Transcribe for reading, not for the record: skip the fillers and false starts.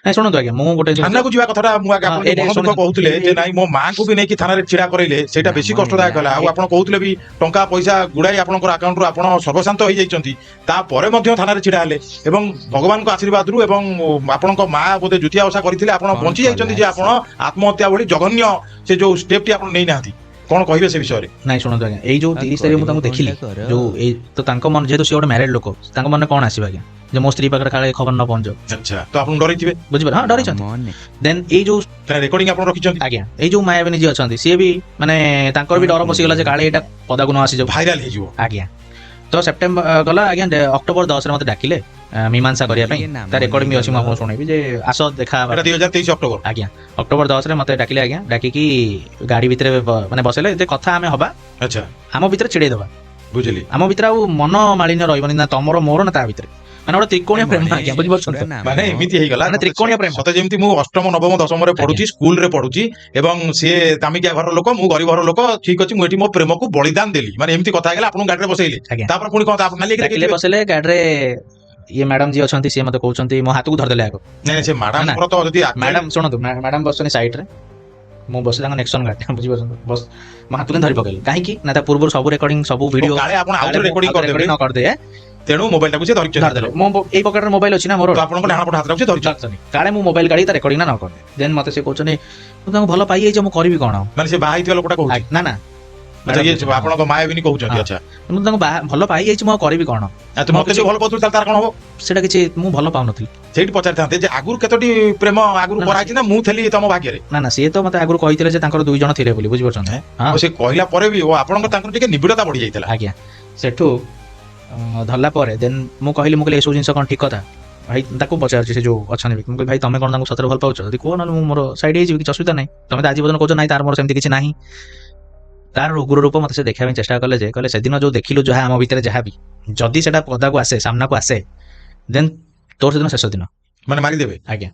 ନାଇଁ ଶୁଣନ୍ତୁ ଆଜ୍ଞା, ମୁଁ ଗୋଟେ ଥାନାକୁ ଯିବା କଥାଟା ମୁଁ ଆগে ଆପଣ ମନ ଦୁଃଖ କହୁଥିଲେ ଯେ ନାଇଁ ମୋ ମାଙ୍କୁ ବି ନେଇକି ଥାନାରେ ଛିଡା କରାଇଲେ, ସେଇଟା ବେଶୀ କଷ୍ଟଦାୟକ ହେଲା। ଆଉ ଆପଣ କହୁଥିଲେ ବି ଟଙ୍କା ପଇସା ଗୁଡାଇ ଆପଣଙ୍କର ଆକାଉଣ୍ଟରୁ ଆପଣ ସର୍ବଶାନ୍ତ ହେଇଯାଇଛନ୍ତି, ତାପରେ ମଧ୍ୟ ଥାନାରେ ଛିଡା ହେଲେ ଏବଂ ଭଗବାନଙ୍କ ଆଶୀର୍ବାଦରୁ ଏବଂ ଆପଣଙ୍କ ମା ବୋଧେ ଜୁତିଆ ଓଷା କରିଥିଲେ, ଆପଣ ବଞ୍ଚି ଯାଇଛନ୍ତି ଯେ ଆପଣ ଆତ୍ମହତ୍ୟା ଭଳି ଜଘନ୍ୟ ସେ ଯୋଉ ଷ୍ଟେପଟି ଆପଣ ନେଇନାହାନ୍ତି। କଣ କହିବେ ସେ ବିଷୟରେ? ନାଇଁ ଶୁଣନ୍ତୁ ଆଜ୍ଞା, ଏଇ ଯୋଉ 30 ତାରିଖ ମୁଁ ତାଙ୍କୁ ଦେଖିଲି, ଯୋଉ ଏଇ ତ ତାଙ୍କ ମନ ଯେହେତୁ ସେ ଗୋଟେ ମ୍ୟାରେଡ୍ ଲୋକ, ତାଙ୍କ ମନରେ କଣ ଆସିବ ଆଜ୍ଞା ଯେ ମୋ ସ୍ତ୍ରୀ ପାଖରେ କାଳେ ଖବର ନ ପହଞ୍ଚ। ଆଚ୍ଛା, ତ ଆପଣ ଡରିଥିବେ, ବୁଝିପାରିଲେ? ହଁ ଡରିଛନ୍ତି। ଦେନ୍ ଏଇ ଯୋଉ ରେକର୍ଡିଂ ଆପଣ ରଖିଛନ୍ତି, ଆଜ୍ଞା ଏଇ ଯୋଉ ମାୟାବିନୀ ଯିଏ ଅଛନ୍ତି, ସିଏ ବି ମାନେ ତାଙ୍କର ବି ଡର ପଶିଗଲା ଯେ କାଳେ ଏଇଟା ପଦାକୁ ନ ଆସିଯାଉ, ଭାଇରାଲ ହେଇଯିବ। ଆଜ୍ଞା। ତ ସେପ୍ଟେମ୍ବର ଗଲା ଆଜ୍ଞା, ଅକ୍ଟୋବର 10ରେ ମତେ ଡାକିଲେ ମୀମାଂସା କରିବା ପାଇଁ। ତା ରେକର୍ଡିଂ ବି ଅଛି, ମୁଁ ଆପଣଙ୍କୁ ଶୁଣେଇବି ଯେ ଆସ ଦେଖା ହେବା। 2023 ଅକ୍ଟୋବର। ଆଜ୍ଞା ଅକ୍ଟୋବର 10ରେ ମତେ ଡାକିଲେ ଆଜ୍ଞା, ଡାକିକି ଗାଡି ଭିତରେ ମାନେ ବସେଇଲେ ଯେ କଥା ଆମେ ହବା, ଆଚ୍ଛା ଆମ ଭିତରେ ଛିଡେଇ ଦବା, ବୁଝିଲି। ଆମ ଭିତରେ ଆଉ ମନ ମାଳିନ୍ୟ ରହିବନି, ନା ତମର ମୋର ନା ତା ଭିତରେ, ମାନେ ଗୋଟେ ତ୍ରିକୋଣୀୟ ପ୍ରେମ ଆଜ୍ଞା, ବୁଝିପାରୁଛନ୍ତି ତ? ମାନେ ଏମିତି ହେଇଗଲା, ମାନେ ତ୍ରିକୋଣୀୟ ପ୍ରେମ। ସତେ ଯେମିତି ମୁଁ ଅଷ୍ଟମ ନବମ ଦଶମରେ ପଢୁଛି, ସ୍କୁଲରେ ପଢୁଛି ଏବଂ ସିଏ ଦାମିକିଆ ଘର ଲୋକ, ମୁଁ ଗରିବ ଘର ଲୋକ, ଠିକ ଅଛି ମୁଁ ଏଠି ମୋ ପ୍ରେମକୁ ବଳିଦାନ ଦେଲି, ମାନେ ଏମିତି କଥା ହେଇଗଲା। ଆପଣଙ୍କୁ ଗାଡିରେ ବସେଇଲେ, ଆଜ୍ଞା ତାପରେ ପୁଣି କଣ ଡାକିଲେ, ବସେଇଲେ ଗାଡିରେ। ଇଏ ମ୍ୟାଡାମ ଯିଏ ଅଛନ୍ତି, ସିଏ ମତେ କହୁଛନ୍ତି, ମୋ ହାତକୁ ଧରିଦେଲେ ଆଗ। ନାଇଁ ସେ ମ୍ୟାଡାମଙ୍କର ତ ଯଦି ମ୍ୟାଡାମ ଶୁଣନ୍ତୁ, ମ୍ୟାଡାମ ବସୁଛନ୍ତି ସାଇଡରେ, ମୁଁ ବସି ତାଙ୍କ ନେକ୍ସନ ଗାଡି, ବୁଝିପାରୁଛନ୍ତି? ବସ ମୋ ହାତକୁ ଧରି ପକେଇଲେ, କାହିଁକି ନା ତା ପୂର୍ବରୁ ସବୁ ରେକର୍ଡିଂ ସବୁ ଭିଡିଓ କାଳେ ଆପଣ ଆଉଥରେ ରେକର୍ଡିଂ ନ କରିଦିଏ, ତେଣୁ ମୋବାଇଲଟାକୁ ସେ ଧରିଦେଲେ। ମୋ ଏଇ ପକେଟରେ ମୋବାଇଲ ଅଛି ନା ମୋର, ତ ଆପଣଙ୍କ ଡାହାଣ ପଟ ହାତଟାକୁ ସେ ଧରିଛନ୍ତି, କାଳେ ମୁଁ ମୋବାଇଲ କାଢି ତା ରେକର୍ଡିଂ ନା ନ କରିଦିଏ। ଦେନ୍ ମତେ ସେ କହୁଛନ୍ତି, ମୁଁ ତାଙ୍କୁ ଭଲ ପାଇଯାଇଛି, ମୁଁ କରିବି କଣ? ମାନେ ସେ ବାହା ହେଇଥିବା ଲୋକଟା କହୁଛି? ନା ନା, ଆପଣଙ୍କ ମାୟାବିନୀ କହୁଛନ୍ତି। ଆଚ୍ଛା, ମୁଁ ତାଙ୍କୁ ଭଲ ପାଇଯାଇଛି, ମୁଁ କରିବି କଣ? ମତେ ସେ ଭଲ ପାଉଥିଲି, ତାର କଣ ହବ? ସେଟା କିଛି ମୁଁ ଭଲ ପାଉନଥିଲି। ସେଇଠି ପଚାରିଥାନ୍ତେ ଯେ ଆଗରୁ କେତୋଟି ପ୍ରେମ ଆଗରୁ କରାହେଇଛି ନା ମୁଁ ଥିଲି ତମ ଭାଗ୍ୟରେ? ନା ସିଏ ତ ମତେ ଆଗରୁ କହିଥିଲେ ଯେ ତାଙ୍କର 2 ଜଣ ଥିଲେ ବୋଲି, ବୁଝିପାରୁଛନ୍ତି? ସେ କହିଲା ପରେ ବି ଆପଣଙ୍କ ତାଙ୍କର ଟିକେ ନିବିଡ଼ତା ବଢି ଯାଇଥିଲା। ଆଜ୍ଞା ସେଠୁ ଧରିଲା ପରେ ଦେନ୍ ମୁଁ କହିଲି ଏସବୁ ଜିନିଷ କଣ ଠିକ କଥା? ଭାଇ ତାକୁ ପଚାରୁଛି, ସେ ଯୋଉ ଅଛନ୍ତି, ମୁଁ କହିଲି ଭାଇ ତମେ କଣ ତାଙ୍କୁ ସତରେ ଭଲ ପାଉଛ? ଯଦି କୁହ, ନହେଲେ ମୁଁ ମୋର ସାଇଡ୍ ହେଇଯିବି, କିଛି ଅସୁବିଧା ନାହିଁ। ତମେ ତ ଆଜି ପର୍ଯ୍ୟନ୍ତ କହୁଛ ନାଇଁ ତାର ମୋର ସେମିତି କିଛି ନାହିଁ। ତାର ଉଗ୍ର ରୂପ ମତେ ସେ ଦେଖିବା ପାଇଁ ଚେଷ୍ଟା କଲେ, ଯେ କହିଲେ ସେଦିନ ଯୋଉ ଦେଖିଲୁ ଯାହା ଆମ ଭିତରେ, ଯାହା ବି ଯଦି ସେଟା ପଦାକୁ ଆସେ, ସାମ୍ନାକୁ ଆସେ, ଦେନ୍ ତୋର ସେଦିନ ଶେଷ ଦିନ, ମାନେ ମାରିଦେବେ। ଆଜ୍ଞା।